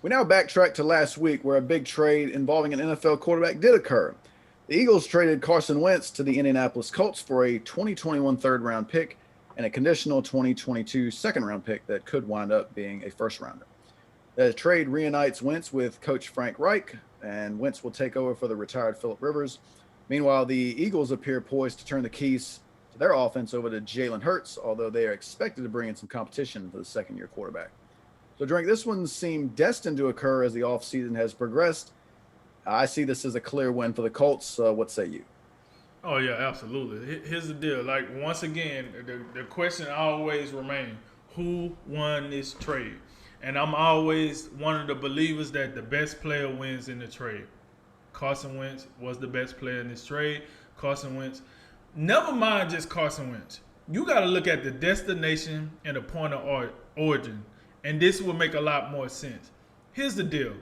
We now backtrack to last week where a big trade involving an NFL quarterback did occur. The Eagles traded Carson Wentz to the Indianapolis Colts for a 2021 third round pick and a conditional 2022 second round pick that could wind up being a first rounder. The trade reunites Wentz with coach Frank Reich, and Wentz will take over for the retired Philip Rivers. Meanwhile, the Eagles appear poised to turn the keys to their offense over to Jalen Hurts, although they are expected to bring in some competition for the second year quarterback. So, Drink, this one seemed destined to occur as the offseason has progressed. I see this as a clear win for the Colts. What say you? Oh yeah, absolutely. Here's the deal. Like once again, the question always remains: who won this trade? And I'm always one of the believers that the best player wins in the trade. Carson Wentz was the best player in this trade. Carson Wentz. Never mind just Carson Wentz. You got to look at the destination and the point of origin, and this will make a lot more sense. Here's the deal.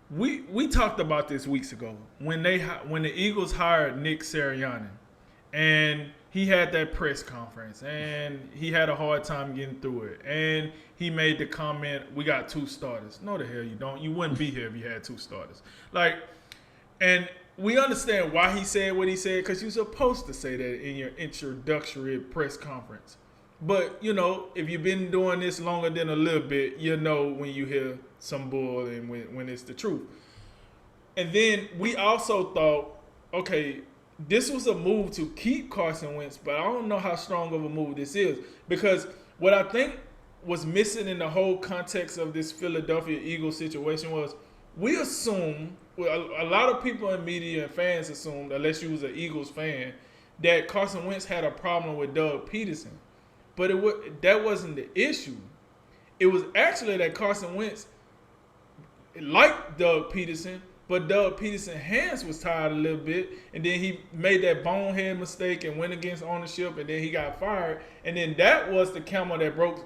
We talked about this weeks ago when the Eagles hired Nick Sirianni, and he had that press conference, and he had a hard time getting through it, and he made the comment, "We got two starters." No, the hell you don't. You wouldn't be here if you had two starters. Like, and we understand why he said what he said because you're supposed to say that in your introductory press conference. But if you've been doing this longer than a little bit, you know when you hear some bull and when it's the truth. And then we also thought, okay, this was a move to keep Carson Wentz, but I don't know how strong of a move this is because what I think was missing in the whole context of this Philadelphia Eagles situation was we assume, well, a lot of people in media and fans assumed, unless you was an Eagles fan, that Carson Wentz had a problem with Doug Peterson. But that wasn't the issue. It was actually that Carson Wentz liked Doug Peterson, but Doug Peterson's hands was tied a little bit, and then he made that bonehead mistake and went against ownership, and then he got fired. And then that was the camel that broke.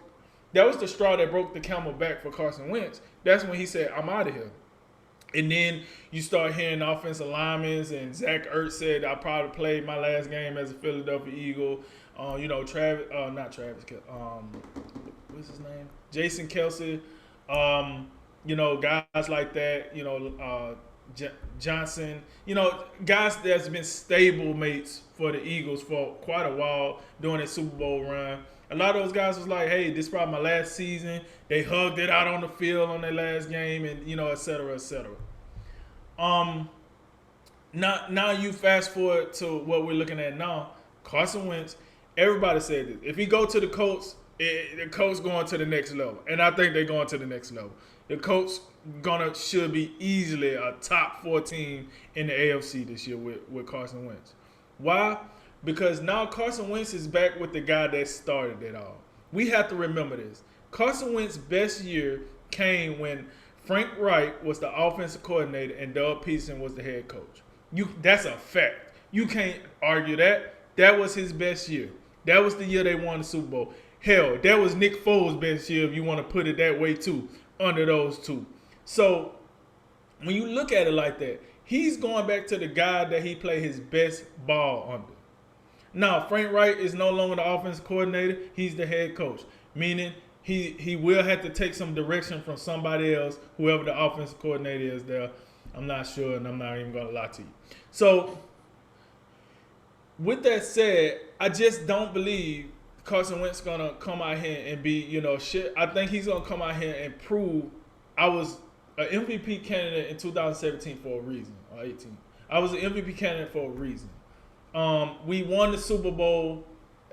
That was the straw that broke the camel back for Carson Wentz. That's when he said, "I'm out of here." And then you start hearing offensive linemen, and Zach Ertz said, "I probably played my last game as a Philadelphia Eagle." Travis, not Travis. What's his name? Jason Kelsey. Guys like that. Johnson. Guys that's been stable mates for the Eagles for quite a while during that Super Bowl run. A lot of those guys was like, "Hey, this is probably my last season." They hugged it out on the field on their last game, and et cetera, et cetera. Now you fast forward to what we're looking at now. Carson Wentz. Everybody said this. If he go to the Colts, the Colts going to the next level, and I think they're going to the next level. The Colts should be easily a top 4 team in the AFC this year with Carson Wentz. Why? Because now Carson Wentz is back with the guy that started it all. We have to remember this. Carson Wentz's best year came when Frank Reich was the offensive coordinator and Doug Peterson was the head coach. That's a fact. You can't argue that. That was his best year. That was the year they won the Super Bowl. Hell, that was Nick Foles' best year, if you want to put it that way too, under those two. So when you look at it like that, he's going back to the guy that he played his best ball under. Now, Frank Reich is no longer the offensive coordinator. He's the head coach, meaning he will have to take some direction from somebody else, whoever the offensive coordinator is there. I'm not sure, and I'm not even going to lie to you. So with that said, I just don't believe Carson Wentz gonna come out here and be, shit. I think he's gonna come out here and prove I was an MVP candidate in 2017 for a reason, or 18. I was an MVP candidate for a reason. We won the Super Bowl.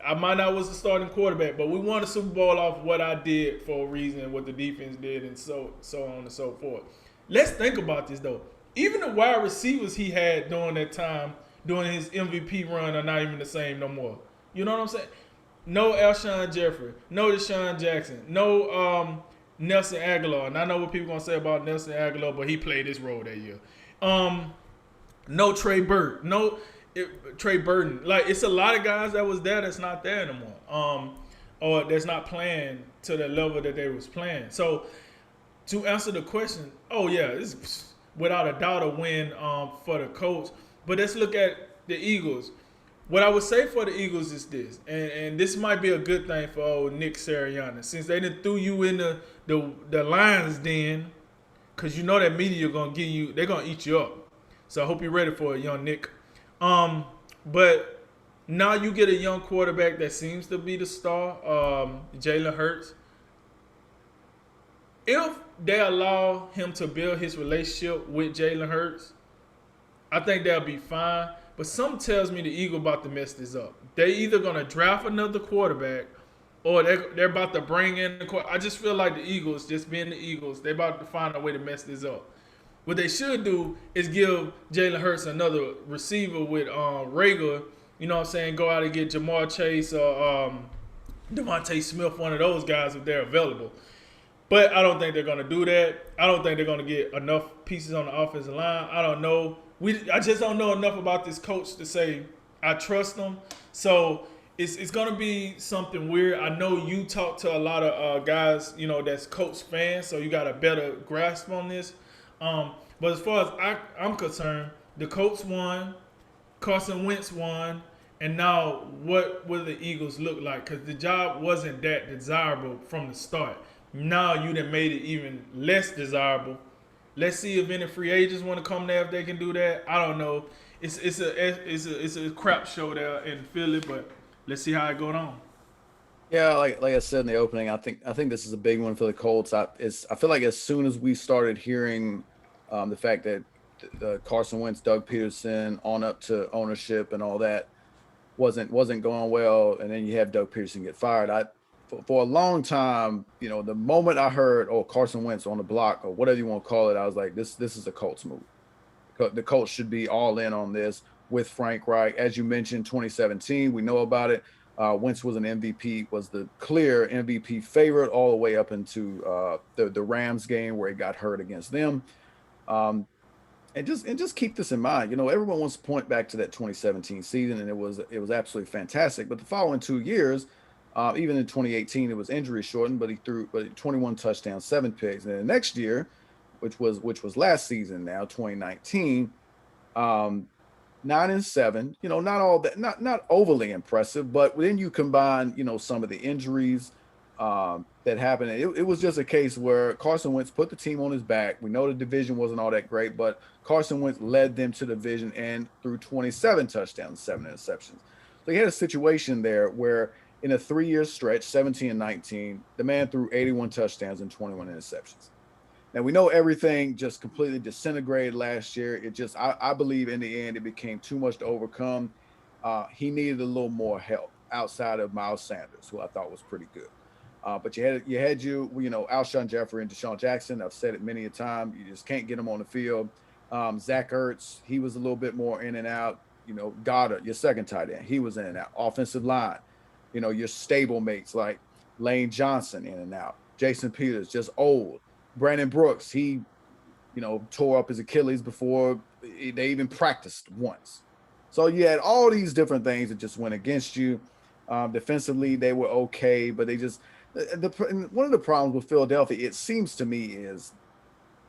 I might not was the starting quarterback, but we won the Super Bowl off what I did for a reason, what the defense did, and so on and so forth. Let's think about this though. Even the wide receivers he had during that time, during his MVP run, are not even the same no more. You know what I'm saying? No Alshon Jeffrey, no Deshaun Jackson, no Nelson Aguilar. And I know what people gonna say about Nelson Aguilar, but he played his role that year. No Trey Burton. Like, it's a lot of guys that was there that's not there anymore. Or that's not playing to the level that they was playing. So to answer the question, oh yeah, it's without a doubt a win for the Colts. But let's look at the Eagles. What I would say for the Eagles is this, and this might be a good thing for old Nick Sirianni, since they done threw you in the Lions den. because you know that media gonna give you, they're gonna eat you up. So I hope you're ready for it, young Nick. But now you get a young quarterback that seems to be the star, Jalen Hurts. If they allow him to build his relationship with Jalen Hurts, I think they'll be fine. But something tells me the Eagles about to mess this up. They either gonna draft another quarterback, or they're about to bring in the quarterback. I just feel like the Eagles, just being the Eagles, they're about to find a way to mess this up. What they should do is give Jalen Hurts another receiver with Rager. You know what I'm saying? Go out and get Jamar Chase or Devontae Smith, one of those guys if they're available. But I don't think they're going to do that. I don't think they're going to get enough pieces on the offensive line. I don't know. I just don't know enough about this coach to say I trust him. So it's going to be something weird. I know you talk to a lot of guys, you know, that's Colts fans, so you got a better grasp on this. But as far as I'm concerned, the Colts won, Carson Wentz won, and now what will the Eagles look like? Because the job wasn't that desirable from the start. Now you done made it even less desirable. Let's see if any free agents want to come there if they can do that. I don't know. It's a crap show there in Philly, but let's see how it goes on. Yeah, like I said in the opening, I think this is a big one for the Colts. I feel like as soon as we started hearing the fact that Carson Wentz, Doug Peterson, on up to ownership and all that wasn't going well, and then you have Doug Peterson get fired. For a long time, you know, the moment I heard, oh, Carson Wentz on the block or whatever you want to call it, I was like, this is a Colts move. The Colts should be all in on this with Frank Reich. As you mentioned, 2017, we know about it. Wentz was an MVP, was the clear MVP favorite all the way up into the Rams game where he got hurt against them. And just keep this in mind. You know, everyone wants to point back to that 2017 season, and it was absolutely fantastic. But the following 2 years, even in 2018, it was injury shortened, but he threw 21 touchdowns, 7 picks. And the next year, which was last season now, 2019, 9-7. You know, not all that, not overly impressive. But then you combine, you know, some of the injuries that happened. It was just a case where Carson Wentz put the team on his back. We know the division wasn't all that great, but Carson Wentz led them to the division and threw 27 touchdowns, 7 interceptions. So he had a situation there where in a 3-year stretch, 17 and 19, the man threw 81 touchdowns and 21 interceptions. Now, we know everything just completely disintegrated last year. It just, I believe in the end, it became too much to overcome. He needed a little more help outside of Miles Sanders, who I thought was pretty good. But you had Alshon Jeffrey and Deshaun Jackson. I've said it many a time. You just can't get them on the field. Zach Ertz, he was a little bit more in and out. You know, Goddard, your second tight end, he was in and out. Offensive line, you know, your stable mates like Lane Johnson in and out. Jason Peters, just old. Brandon Brooks, he, you know, tore up his Achilles before they even practiced once. So you had all these different things that just went against you. Defensively, they were okay, but they just one of the problems with Philadelphia, it seems to me, is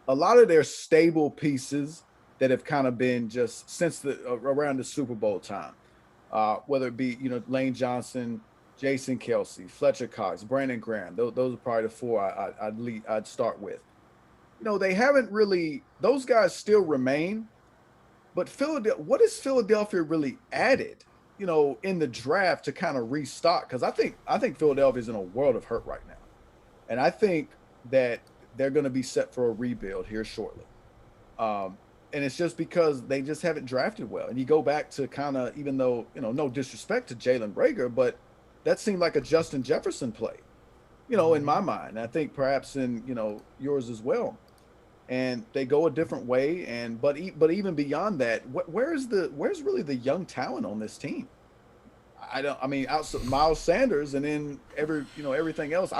a lot of their stable pieces that have kind of been just since around the Super Bowl time, whether it be, you know, Lane Johnson, Jason Kelsey, Fletcher Cox, Brandon Graham. Those are probably the four I'd start with. You know, they haven't really, those guys still remain, but what has Philadelphia really added, you know, in the draft to kind of restock? Because I think Philadelphia's in a world of hurt right now. And I think that they're going to be set for a rebuild here shortly. And it's just because they just haven't drafted well. And you go back to kind of, even though, you know, no disrespect to Jalen Reagor, but that seemed like a Justin Jefferson play, you know, in my mind. And I think perhaps in, you know, yours as well. And they go a different way. But even beyond that, where's really the young talent on this team? Outside Miles Sanders and then everything else.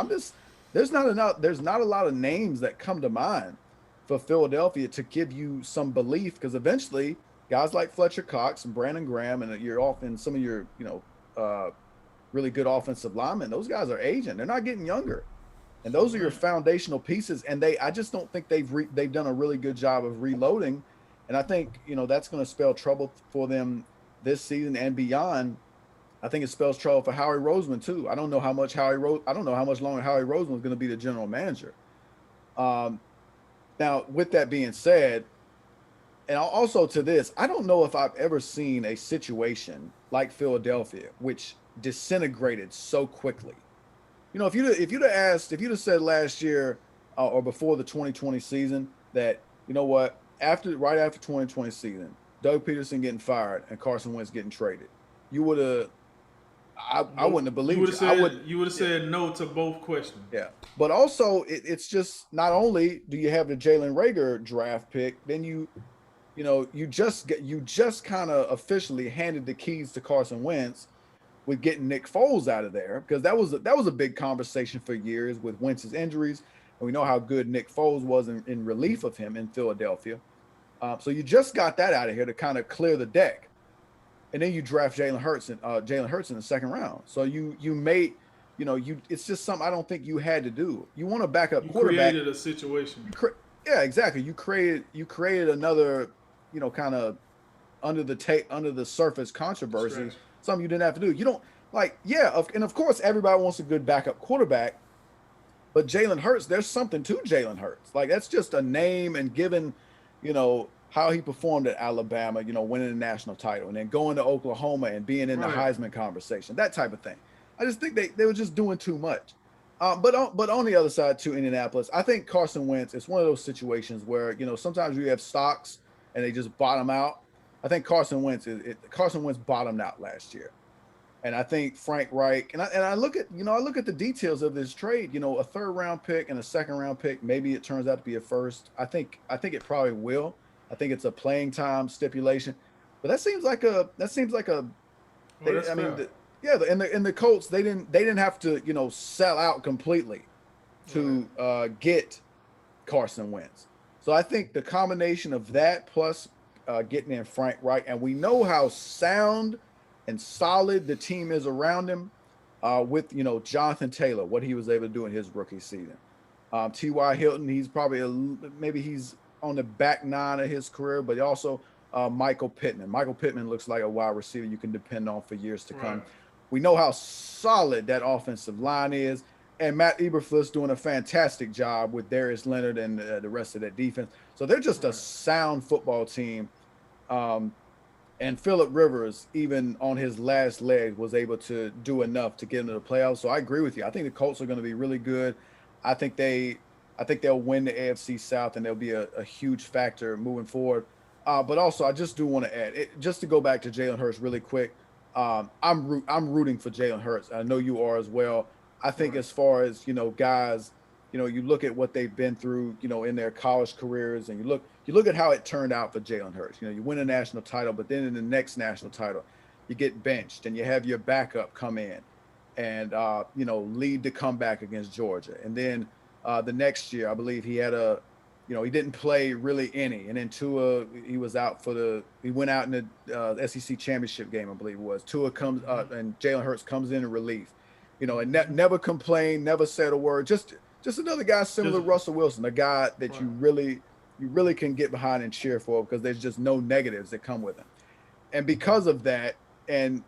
There's not a lot of names that come to mind for Philadelphia to give you some belief, because eventually guys like Fletcher Cox and Brandon Graham and some of your, you know, really good offensive linemen, those guys are aging. They're not getting younger. And those are your foundational pieces. And I just don't think they've done a really good job of reloading. And I think, you know, that's going to spell trouble for them this season and beyond. I think it spells trouble for Howie Roseman too. I don't know how much longer Howie Roseman is going to be the general manager. Now, with that being said, and also to this, I don't know if I've ever seen a situation like Philadelphia, which disintegrated so quickly. If you'd have said last year or before the 2020 season that you know what right after 2020 season, Doug Peterson getting fired and Carson Wentz getting traded, you would have I Nope. wouldn't have You would believed have you. I would said you would have yeah said no to both questions. yeah. But also it's just not only do you have the Jalen Rager draft pick, then you just kind of officially handed the keys to Carson Wentz with getting Nick Foles out of there because that was a big conversation for years with Wentz's injuries, and we know how good Nick Foles was in relief of him in Philadelphia. So you just got that out of here to kind of clear the deck, and then you draft Jalen Hurts in the second round. So you made it's just something I don't think you had to do. You want a backup You quarterback. created a situation. Yeah, exactly. You created another kind of under the surface controversy, Distraction. something you didn't have to do. You don't like, yeah, and of course everybody wants a good backup quarterback, but Jalen Hurts, there's something to Jalen Hurts. Like that's just a name and given, how he performed at Alabama, winning the national title and then going to Oklahoma and being in the Right. Heisman conversation, that type of thing. I just think they were just doing too much. But on the other side to Indianapolis, I think Carson Wentz is one of those situations where sometimes you have stocks and they just bottom out. I think Carson Wentz bottomed out last year, and I think Frank Reich and I look at the details of this trade. A third round pick and a second round pick. Maybe it turns out to be a first. I think it probably will. I think it's a playing time stipulation, but that seems like a Well, that's I mean fair. yeah, and the Colts they didn't have to sell out completely Right. to get Carson Wentz. So I think the combination of that plus getting in Frank Reich, and we know how sound and solid the team is around him with Jonathan Taylor, what he was able to do in his rookie season. T.Y. Hilton, he's probably maybe he's on the back nine of his career, but also Michael Pittman. Michael Pittman looks like a wide receiver you can depend on for years to Right. come. We know how solid that offensive line is, and Matt Eberflus doing a fantastic job with Darius Leonard and the rest of that defense. So they're just a Right. sound football team. Um, and Philip Rivers, even on his last leg, was able to do enough to get into the playoffs. So I agree with you. I think the Colts are going to be really good. I think they, I think they'll win the AFC South, and they'll be a huge factor moving forward. But also, I just do want to add, just to go back to Jalen Hurts really quick. I'm rooting for Jalen Hurts. I know you are as well. I think Right. as far as guys, you look at what they've been through, in their college careers, and you look at how it turned out for Jalen Hurts. You win a national title, but then in the next national title, you get benched, and you have your backup come in, and lead the comeback against Georgia, and then the next year, I believe he had he didn't play really any, and then Tua, he was out he went out in the SEC championship game, I believe it was. Tua comes and Jalen Hurts comes in relief, and never complained, never said a word. Just another guy similar Just to Russell Wilson, a guy that right. you really can get behind and cheer for because there's just no negatives that come with him. And because of that, and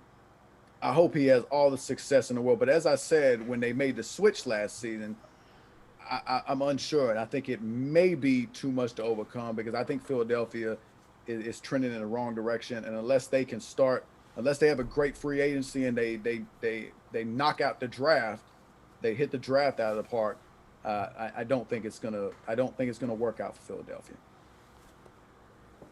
I hope he has all the success in the world. But as I said, when they made the switch last season, I'm unsure, and I think it may be too much to overcome because I think Philadelphia is trending in the wrong direction, and unless they have a great free agency and they knock out the draft, they hit the draft out of the park. I don't think it's gonna work out for Philadelphia.